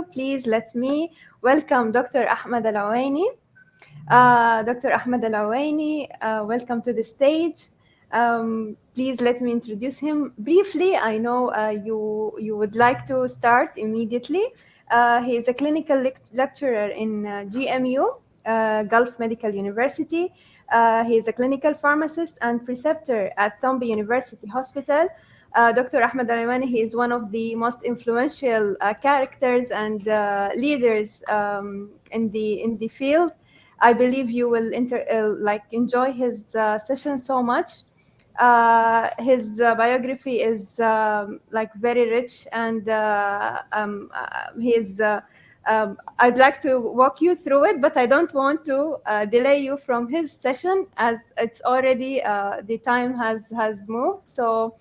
Please let me welcome Dr. Ahmad Ouweini. Dr. Ahmad Ouweini, welcome to the stage. Please let me introduce him briefly. I know you would like to start immediately. He is a clinical lecturer in GMU, Gulf Medical University. He is a clinical pharmacist and preceptor at Thombe University Hospital. Dr. Ahmad Ouweini, he is one of the most influential characters and leaders in the field. I believe you will enjoy his session so much. His biography is very rich, and I'd like to walk you through it, but I don't want to delay you from his session, as it's already the time has moved. So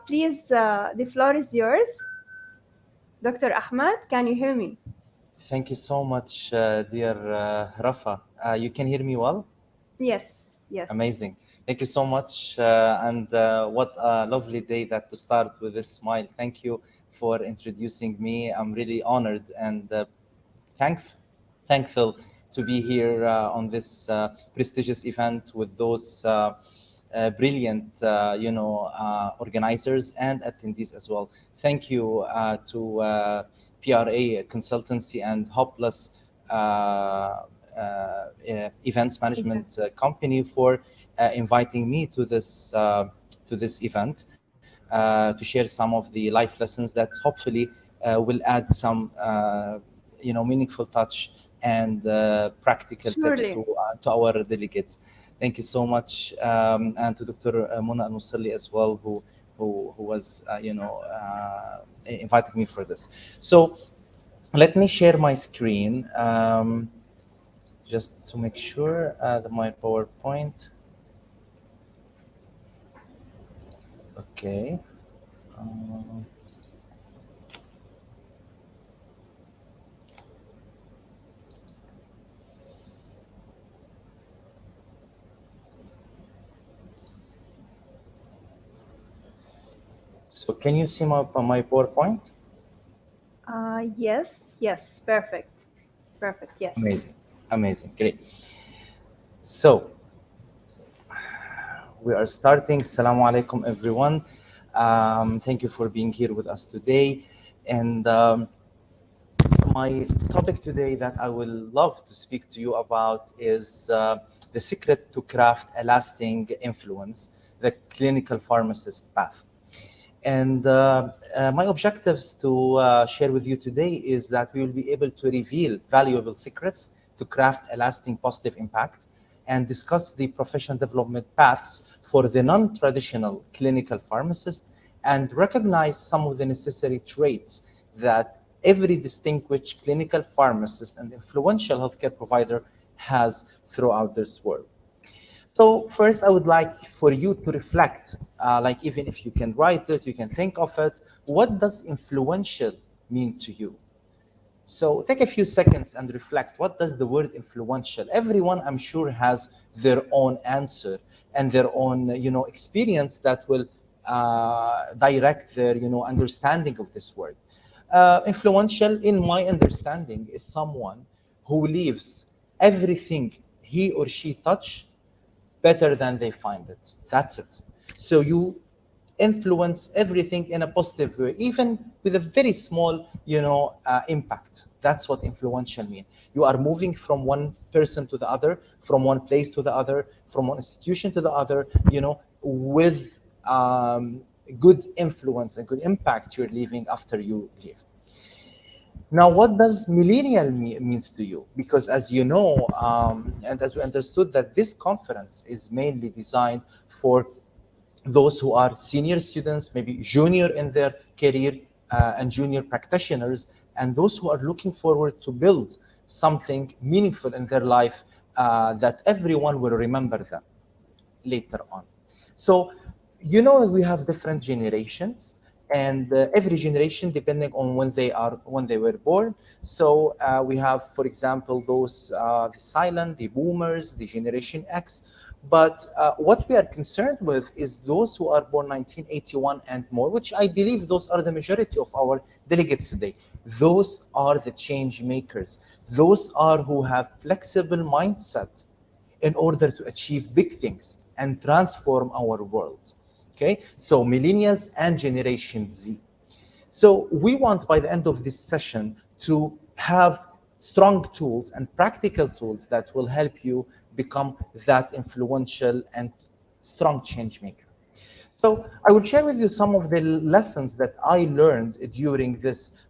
please, the floor is yours. Dr. Ahmad, can you hear me? Thank you so much, dear Rafa. You can hear me well? Yes. Amazing. Thank you so much. And what a lovely day that to start with this smile. Thank you for introducing me. I'm really honored and thankful to be here on this prestigious event with those brilliant, organizers and attendees as well. Thank you to PRA Consultancy and Hopeless Events Management Company for inviting me to this event to share some of the life lessons that hopefully will add some meaningful touch and practical tips to our delegates. Thank you so much, and to Dr. Mona Al-Musalli as well, who was inviting me for this. So let me share my screen just to make sure that my PowerPoint. Okay. So can you see my PowerPoint? Yes, perfect, yes. Amazing, great. So we are starting. Assalamu alaikum, everyone. Thank you for being here with us today. And my topic today that I will love to speak to you about is the secret to craft a lasting influence, the clinical pharmacist path. And my objectives to share with you today is that we will be able to reveal valuable secrets to craft a lasting positive impact and discuss the professional development paths for the non-traditional clinical pharmacist and recognize some of the necessary traits that every distinguished clinical pharmacist and influential healthcare provider has throughout this world. So first, I would like for you to reflect, even if you can write it, you can think of it. What does influential mean to you? So take a few seconds and reflect. What does the word influential? Everyone, I'm sure, has their own answer and their own, experience that will direct their, understanding of this word. Influential, in my understanding, is someone who leaves everything he or she touch better than they find it. That's it. So you influence everything in a positive way, even with a very small, impact. That's what influential means. You are moving from one person to the other, from one place to the other, from one institution to the other, with good influence and good impact you're leaving after you leave. Now, what does millennial means to you? Because as you know, and as we understood, that this conference is mainly designed for those who are senior students, maybe junior in their career, and junior practitioners, and those who are looking forward to build something meaningful in their life that everyone will remember them later on. So, we have different generations, and every generation depending on when they were born. So we have, for example, those the silent, the boomers, the generation X, But what we are concerned with is those who are born 1981 and more, which I believe those are the majority of our delegates today. Those are the change makers. Those are who have flexible mindset in order to achieve big things and transform our world. Okay, so millennials and Generation Z. So we want by the end of this session to have strong tools and practical tools that will help you become that influential and strong change maker. So I will share with you some of the lessons that I learned during this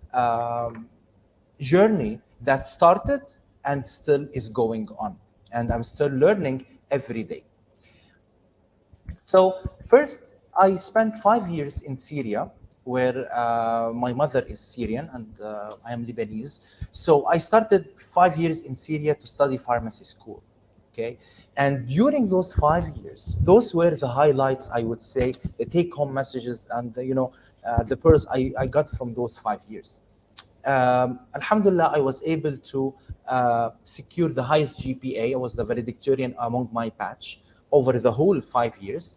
journey that started and still is going on. And I'm still learning every day. So first, I spent 5 years in Syria, where my mother is Syrian and I am Lebanese. So I started 5 years in Syria to study pharmacy school. Okay, and during those 5 years, those were the highlights, I would say, the take-home messages and the pearls I got from those 5 years. Alhamdulillah, I was able to secure the highest GPA. I was the valedictorian among my batch over the whole 5 years.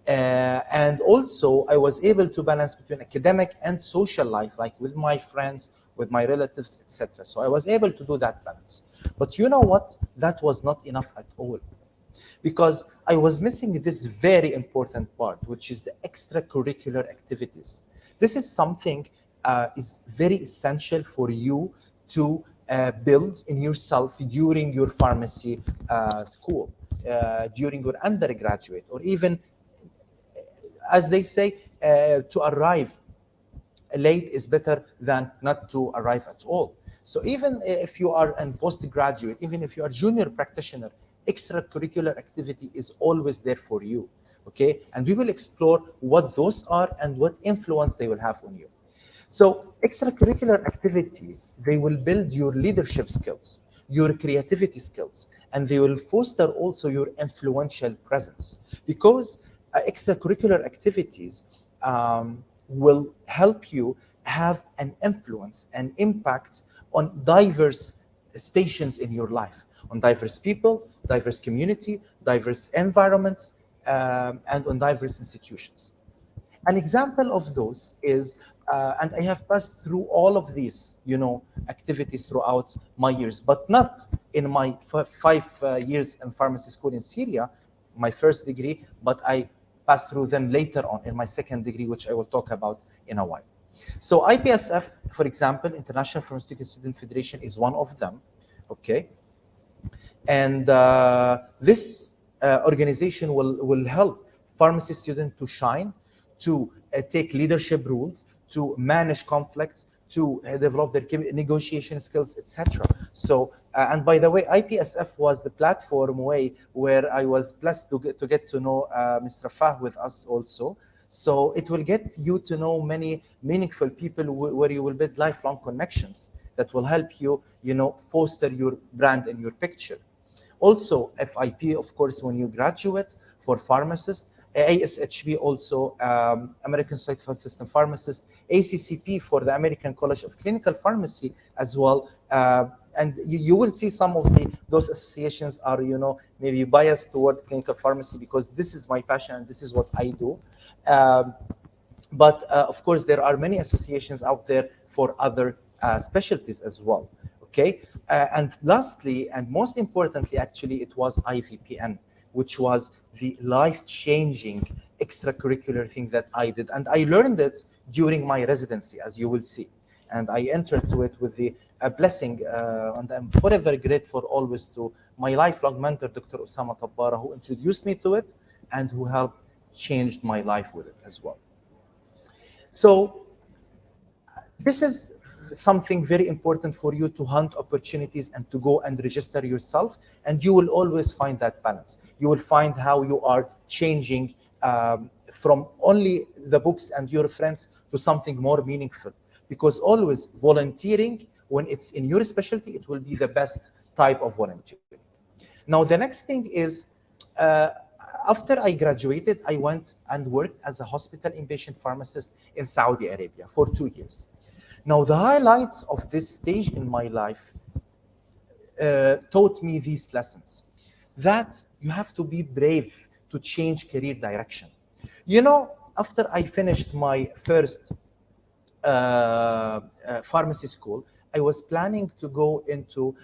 And also, I was able to balance between academic and social life, like with my friends, with my relatives, etc. So I was able to do that balance. But you know what? That was not enough at all, because I was missing this very important part, which is the extracurricular activities. This is something is very essential for you to build in yourself during your pharmacy school, during your undergraduate, or even, as they say, to arrive late is better than not to arrive at all. So even if you are a postgraduate, even if you are junior practitioner, extracurricular activity is always there for you. Okay, and we will explore what those are and what influence they will have on you. So extracurricular activity, they will build your leadership skills, your creativity skills, and they will foster also your influential presence, because extracurricular activities will help you have an influence and impact on diverse stations in your life, on diverse people, diverse community, diverse environments, and on diverse institutions. An example of those is, and I have passed through all of these, activities throughout my years, but not in my 5 years in pharmacy school in Syria, my first degree, but I passed through them later on in my second degree, which I will talk about in a while. So IPSF, for example, International Pharmaceutical Student Federation, is one of them, okay? And this organization will help pharmacy students to shine, to take leadership roles, to manage conflicts, to develop their negotiation skills, etc. So, and by the way, IPSF was the platform way where I was blessed to get to know Mr. Fah with us also. So it will get you to know many meaningful people where you will build lifelong connections that will help you, foster your brand and your picture. Also, FIP, of course, when you graduate for pharmacists, ASHP also, American Society for System Pharmacists, ACCP for the American College of Clinical Pharmacy as well. And you will see some of those associations are, maybe biased toward clinical pharmacy, because this is my passion and this is what I do. But of course, there are many associations out there for other specialties as well. Okay, and lastly, and most importantly, actually, it was IVPN, which was the life-changing extracurricular thing that I did. And I learned it during my residency, as you will see. And I entered to it with the blessing, and I'm forever grateful always to my lifelong mentor, Dr. Osama Tabbara, who introduced me to it and who helped change my life with it as well. So this is something very important for you to hunt opportunities and to go and register yourself, and you will always find that balance. You will find how you are changing from only the books and your friends to something more meaningful, because always volunteering, when it's in your specialty, it will be the best type of volunteering. Now, the next thing is, after I graduated, I went and worked as a hospital inpatient pharmacist in Saudi Arabia for 2 years. Now, the highlights of this stage in my life taught me these lessons. that you have to be brave to change career direction. You know, after I finished my first pharmacy school, I was planning to go into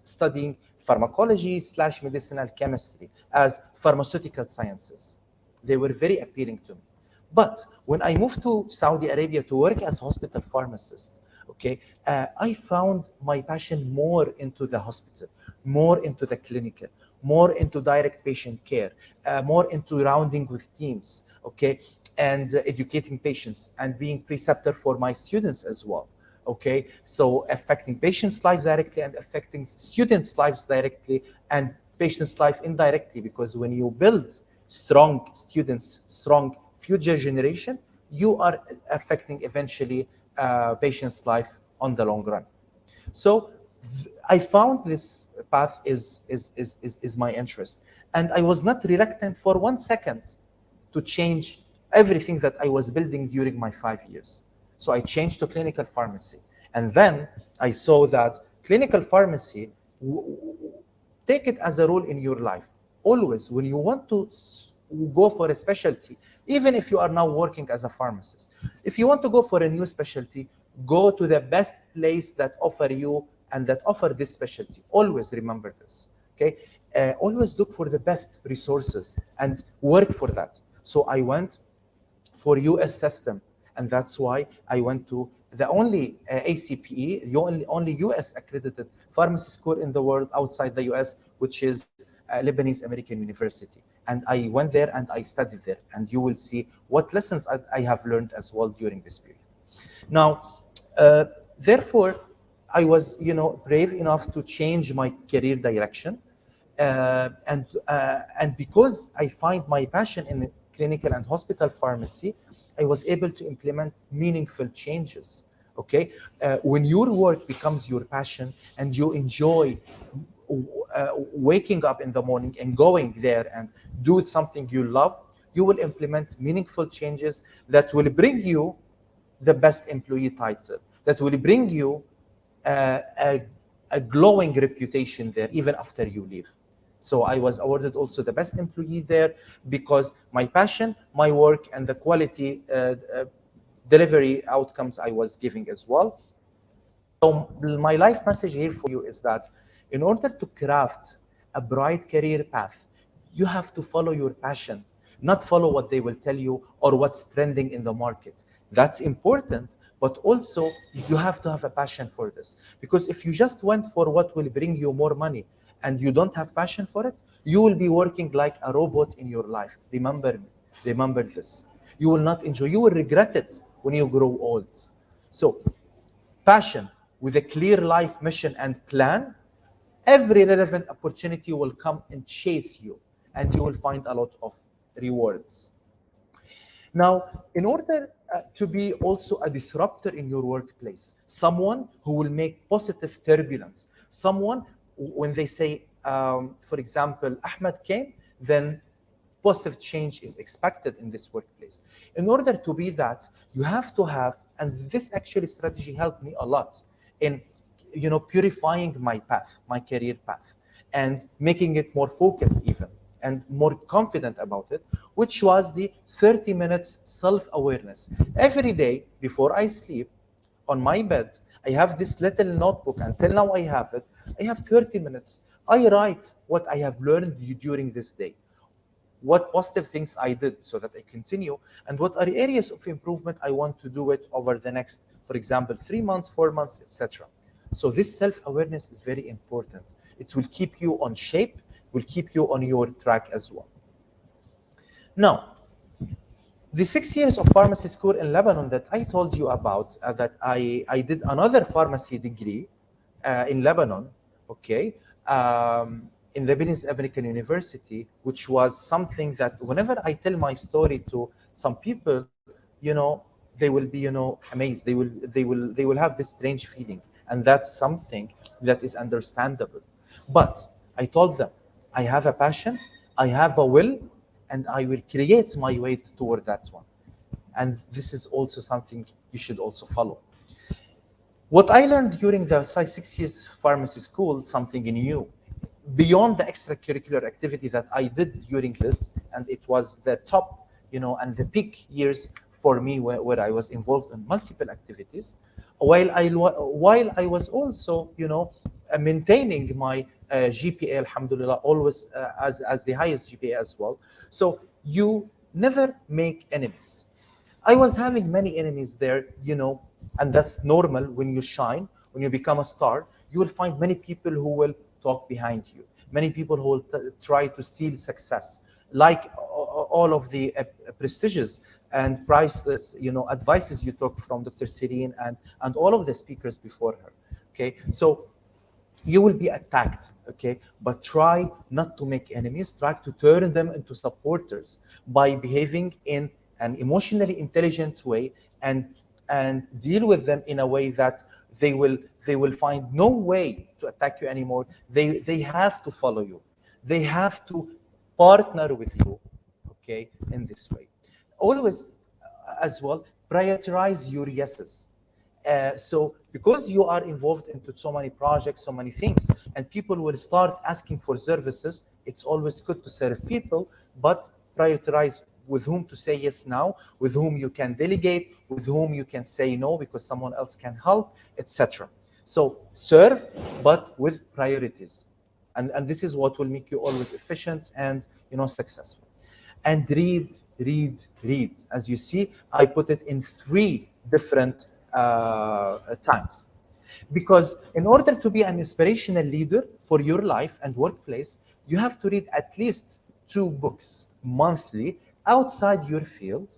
studying pharmacology / medicinal chemistry as pharmaceutical sciences. They were very appealing to me. But when I moved to Saudi Arabia to work as a hospital pharmacist, okay, I found my passion more into the hospital, more into the clinical, more into direct patient care, more into rounding with teams, okay, and educating patients and being preceptor for my students as well. Okay, so affecting patients' lives directly and affecting students' lives directly and patients' life indirectly, because when you build strong students, strong future generation, you are affecting eventually patients' life on the long run. So I found this path is my interest, and I was not reluctant for 1 second to change everything that I was building during my 5 years. So I changed to clinical pharmacy, and then I saw that clinical pharmacy, take it as a rule in your life. Always, when you want to go for a specialty, even if you are now working as a pharmacist, if you want to go for a new specialty, go to the best place that offer you and that offer this specialty. Always remember this, okay? Always look for the best resources and work for that. So I went for US system, and that's why I went to the only ACPE, the only US accredited pharmacy school in the world outside the US, which is Lebanese American University. And I went there and I studied there, and you will see what lessons I have learned as well during this period. Now, therefore, I was, brave enough to change my career direction, and because I find my passion in clinical and hospital pharmacy, I was able to implement meaningful changes. Okay, when your work becomes your passion and you enjoy waking up in the morning and going there and do something you love, you will implement meaningful changes that will bring you the best employee title, that will bring you a glowing reputation there even after you leave. So I was awarded also the best employee there because my passion, my work, and the quality delivery outcomes I was giving as well. So my life message here for you is that in order to craft a bright career path, you have to follow your passion, not follow what they will tell you or what's trending in the market. That's important, but also you have to have a passion for this. Because if you just went for what will bring you more money and you don't have passion for it, you will be working like a robot in your life. Remember this. You will not enjoy, you will regret it when you grow old. So passion with a clear life mission and plan, every relevant opportunity will come and chase you, and you will find a lot of rewards. Now, in order to be also a disruptor in your workplace, someone who will make positive turbulence, someone, when they say, for example, Ahmad came, then positive change is expected in this workplace. In order to be that, you have to have, and this actually strategy helped me a lot in, purifying my path, my career path, and making it more focused even, and more confident about it, which was the 30 minutes self-awareness. Every day before I sleep, on my bed, I have this little notebook. Until now I have it. I have 30 minutes. I write what I have learned during this day, what positive things I did so that I continue, and what are areas of improvement I want to do it over the next, for example, 3 months, 4 months, etc. So this self-awareness is very important. It will keep you on shape, will keep you on your track as well. Now, the 6 years of pharmacy school in Lebanon that I told you about, that I did another pharmacy degree in Lebanon, okay, in Lebanese American University, which was something that whenever I tell my story to some people, they will be, amazed. They will have this strange feeling, and that's something that is understandable. But I told them, I have a passion, I have a will, and I will create my way toward that one. And this is also something you should also follow. What I learned during the 6 years pharmacy school, something new. beyond the extracurricular activity that I did during this, and it was the top, and the peak years for me where I was involved in multiple activities, while I was also, maintaining my GPA, alhamdulillah, always as the highest GPA as well. So you never make enemies. I was having many enemies there, and that's normal when you shine, when you become a star. You will find many people who will talk behind you, many people who will try to steal success, like all of the prestigious and priceless, advices you took from Dr. Sireen and all of the speakers before her. Okay, so you will be attacked, okay? But try not to make enemies, try to turn them into supporters by behaving in an emotionally intelligent way and deal with them in a way that they will find no way to attack you anymore. They have to follow you. They have to partner with you, okay, in this way. Always, as well, prioritize your yeses. So because you are involved into so many projects, so many things, and people will start asking for services, it's always good to serve people, but prioritize with whom to say yes now, with whom you can delegate, with whom you can say no because someone else can help, etc. So serve, but with priorities. And this is what will make you always efficient and successful. And read. As you see, I put it in 3 different times. Because in order to be an inspirational leader for your life and workplace, you have to read at least 2 books monthly outside your field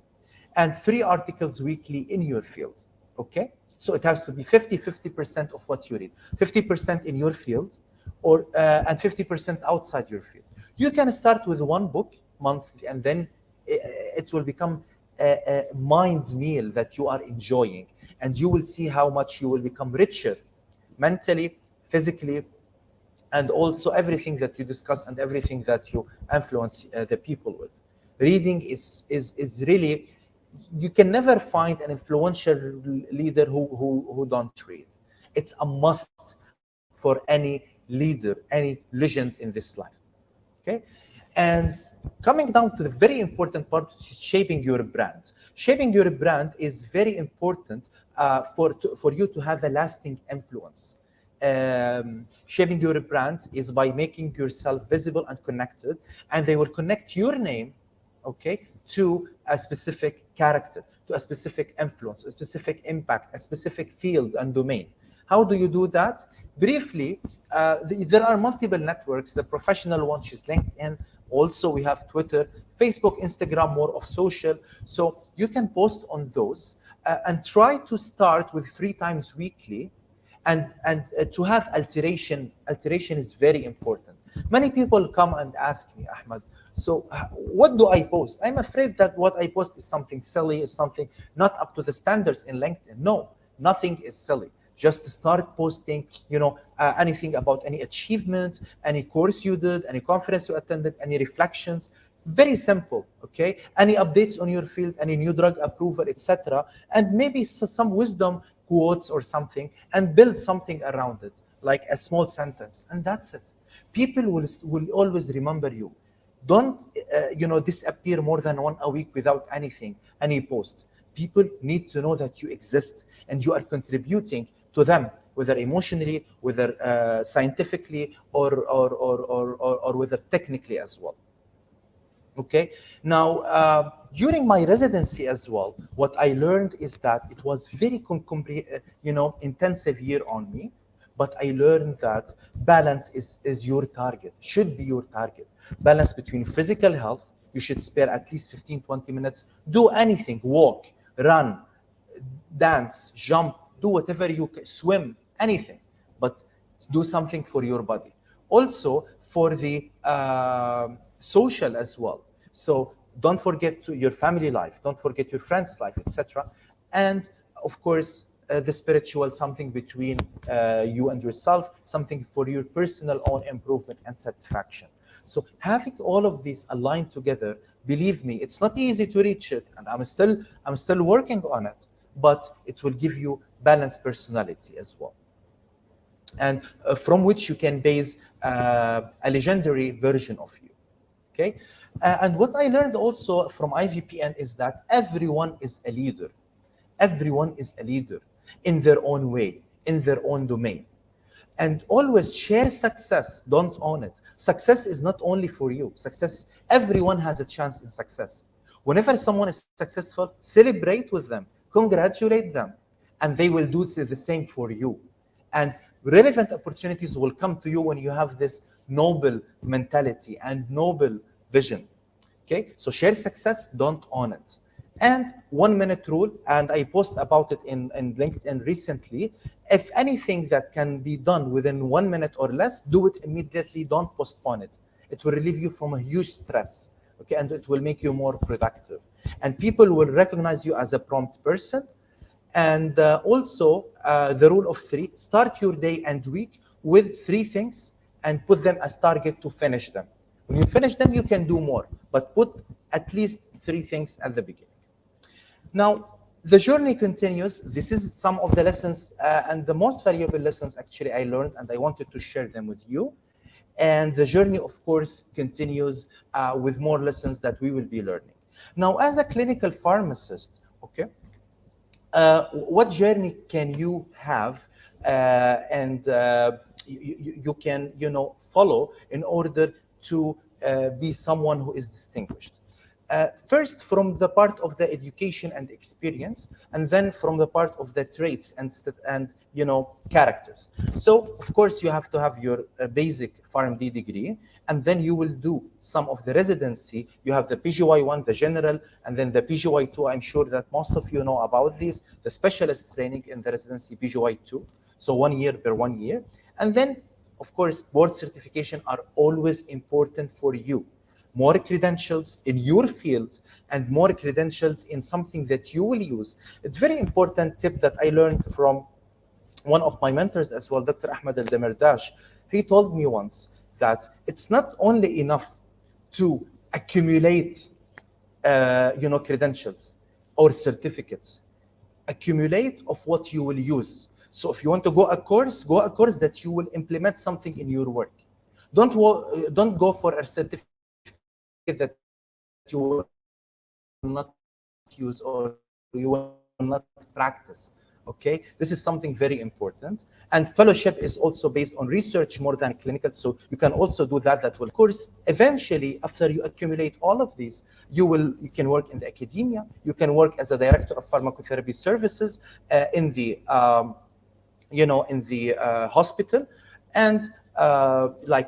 and 3 articles weekly in your field. Okay? So it has to be 50% of what you read. 50% in your field and 50% outside your field. You can start with 1 book monthly, and then it will become a mind's meal that you are enjoying, and you will see how much you will become richer mentally, physically, and also everything that you discuss and everything that you influence the people with. Reading is really, you can never find an influential leader who don't read. It's a must for any leader, any legend in this life. Okay, and coming down to the very important part, which is shaping your brand. Shaping your brand is very important for you to have a lasting influence. Shaping your brand is by making yourself visible and connected, and they will connect your name, okay, to a specific character, to a specific influence, a specific impact, a specific field and domain. How do you do that? Briefly, there are multiple networks. The professional one is LinkedIn. Also, we have Twitter, Facebook, Instagram, more of social. So you can post on those and try to start with 3 times weekly, and to have alteration. Alteration is very important. Many people come and ask me, Ahmad, so what do I post? I'm afraid that what I post is something silly, is something not up to the standards in LinkedIn. No, nothing is silly. Just start posting, anything about any achievement, any course you did, any conference you attended, any reflections. Very simple, okay? Any updates on your field, any new drug approval, etc. And maybe some wisdom quotes or something, and build something around it, like a small sentence, and that's it. People will always remember you. Don't, disappear more than 1 a week without anything, any post. People need to know that you exist and you are contributing to them, whether emotionally, whether scientifically, or whether technically as well. Okay. Now, during my residency as well, what I learned is that it was very intensive year on me. But I learned that balance is your target, should be your target. Balance between physical health. You should spare at least 15-20 minutes. Do anything, walk, run, dance, jump, do whatever you can, swim, anything, but do something for your body. Also for the social as well. So don't forget your family life, don't forget your friends' life, etc. And of course, the spiritual, something between you and yourself, something for your personal own improvement and satisfaction. So having all of these aligned together, believe me, it's not easy to reach it, and I'm still working on it, but it will give you balanced personality as well, and from which you can base a legendary version of you. Okay, and what I learned also from IVPN is that everyone is a leader. Everyone is a leader in their own way, in their own domain. And always share success, don't own it. Success is not only for you. Success, everyone has a chance in success. Whenever someone is successful, celebrate with them, congratulate them, and they will do the same for you. And relevant opportunities will come to you when you have this noble mentality and noble vision. Okay, so share success, don't own it. And 1 minute rule, and I post about it in LinkedIn recently. If anything that can be done within 1 minute or less, do it immediately, don't postpone it. It will relieve you from a huge stress, okay, and it will make you more productive. And people will recognize you as a prompt person. And also the rule of 3, start your day and week with 3 things and put them as target to finish them. When you finish them, you can do more, but put at least 3 things at the beginning. Now, the journey continues. This is some of the lessons and the most valuable lessons actually I learned, and I wanted to share them with you. And the journey, of course, continues with more lessons that we will be learning. Now, as a clinical pharmacist, okay, what journey can you have and you can, follow in order to be someone who is distinguished? First, from the part of the education and experience, and then from the part of the traits and characters. So, of course, you have to have your basic PharmD degree, and then you will do some of the residency. You have the PGY1, the general, and then the PGY2. I'm sure that most of you know about these, the specialist training in the residency, PGY2. So 1 year per 1 year. And then, of course, board certification are always important for you. More credentials in your field and more credentials in something that you will use. It's very important tip that I learned from one of my mentors as well, Dr. Ahmad al-Demirdash. He told me once that it's not only enough to accumulate credentials or certificates. Accumulate of what you will use. So if you want to go a course that you will implement something in your work. Don't go for a certificate that you will not use or you will not practice. Okay, this is something very important. And fellowship is also based on research more than clinical, so you can also do that. That will, of course, eventually, after you accumulate all of these, you can work in the academia. You can work as a director of pharmacotherapy services in the hospital, and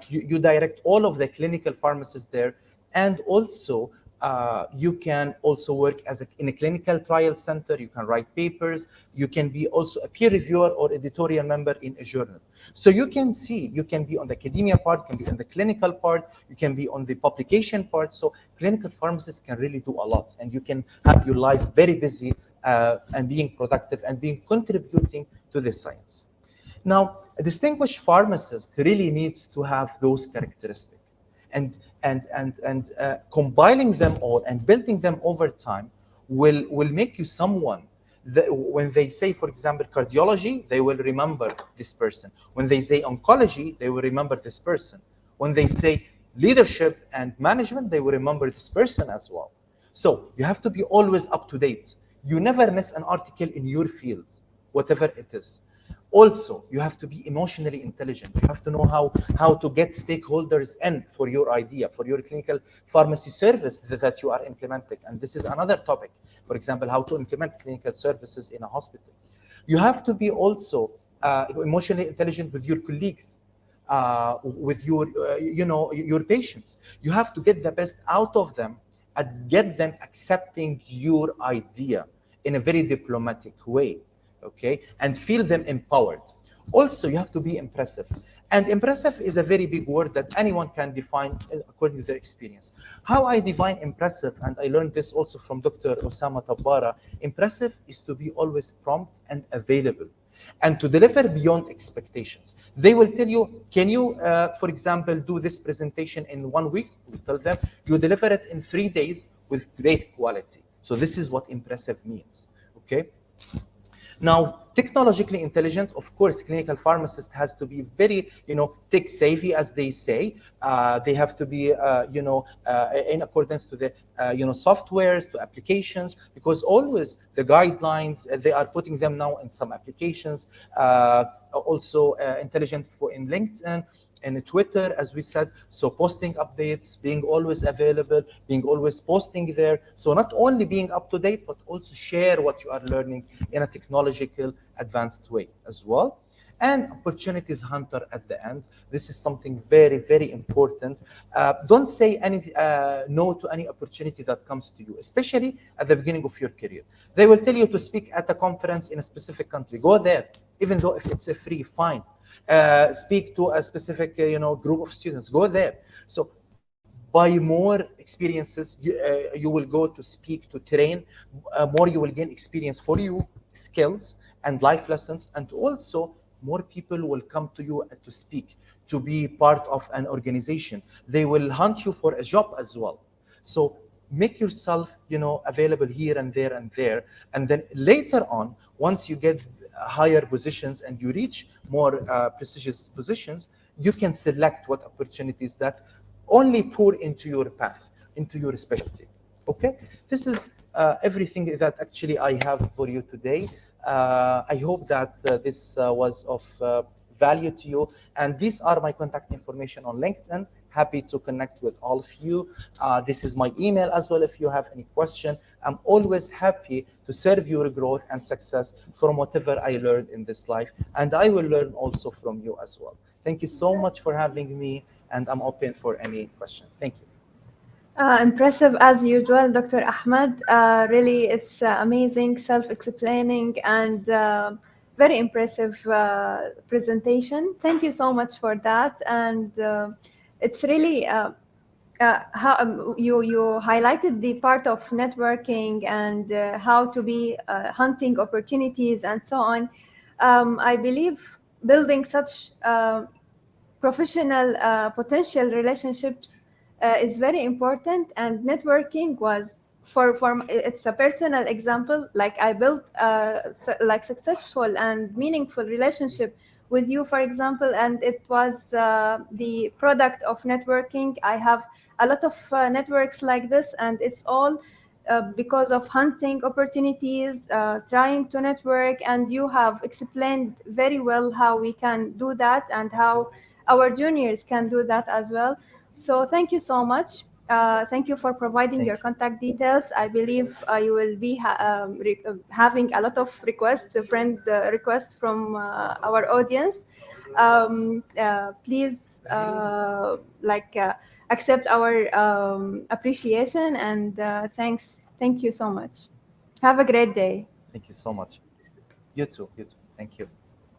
you direct all of the clinical pharmacists there. And also, you can also work in a clinical trial center. You can write papers. You can be also a peer reviewer or editorial member in a journal. So you can see, you can be on the academia part, you can be on the clinical part, you can be on the publication part. So clinical pharmacists can really do a lot, and you can have your life very busy and being productive and being contributing to the science. Now, a distinguished pharmacist really needs to have those characteristics. And compiling them all and building them over time will make you someone that when they say, for example, cardiology, they will remember this person. When they say oncology, they will remember this person. When they say leadership and management, they will remember this person as well. So you have to be always up to date. You never miss an article in your field, whatever it is. Also, you have to be emotionally intelligent. You have to know how to get stakeholders in for your idea, for your clinical pharmacy service that you are implementing. And this is another topic. For example, how to implement clinical services in a hospital. You have to be also emotionally intelligent with your colleagues, with your patients. You have to get the best out of them and get them accepting your idea in a very diplomatic way. Okay, and feel them empowered. Also, you have to be impressive. And impressive is a very big word that anyone can define according to their experience. How I define impressive, and I learned this also from Dr. Osama Tabbara, impressive is to be always prompt and available and to deliver beyond expectations. They will tell you, can you, for example, do this presentation in 1 week? We tell them, you deliver it in 3 days with great quality. So this is what impressive means, okay? Now, technologically intelligent, of course, clinical pharmacist has to be very, tech savvy, as they say. They have to be, in accordance to the, softwares, to applications, because always the guidelines, they are putting them now in some applications. Also intelligent for in LinkedIn and Twitter, as we said. So posting updates, being always available, being always posting there. So not only being up to date, but also share what you are learning in a technological advanced way as well. And opportunities hunter at the end. This is something very, very important. Don't say any no to any opportunity that comes to you, especially at the beginning of your career. They will tell you to speak at a conference in a specific country. Go there, even though if it's a free, fine. Speak to a specific, group of students. Go there. So by more experiences, you will go to speak, to train. More you will gain experience for you, skills and life lessons, and also more people will come to you to speak, to be part of an organization. They will hunt you for a job as well. So make yourself, available here and there and there. And then later on, once you get higher positions and you reach more prestigious positions, you can select what opportunities that only pour into your path, into your specialty. Okay, this is everything that actually I have for you today. I hope that this was of value to you. And these are my contact information on LinkedIn. Happy to connect with all of you. This is my email as well if you have any question. I'm always happy to serve your growth and success from whatever I learned in this life. And I will learn also from you as well. Thank you so much for having me, and I'm open for any question. Thank you. Impressive as usual, Dr. Ahmad. Really, it's amazing, self-explaining, and very impressive presentation. Thank you so much for that. And it's really how you highlighted the part of networking and how to be hunting opportunities and so on. I believe building such professional potential relationships is very important, and networking was for it's a personal example. Like I built like successful and meaningful relationship with you, for example, and it was the product of networking. I have a lot of networks like this, and it's all because of hunting opportunities, trying to network, and you have explained very well how we can do that and how our juniors can do that as well. So thank you so much. Thank you for providing Thank your you. contact details. I believe you will be having a lot of requests, friend requests from our audience. Please accept our appreciation, and thanks. Thank you so much. Have a great day. Thank you so much. You too. You too. Thank you.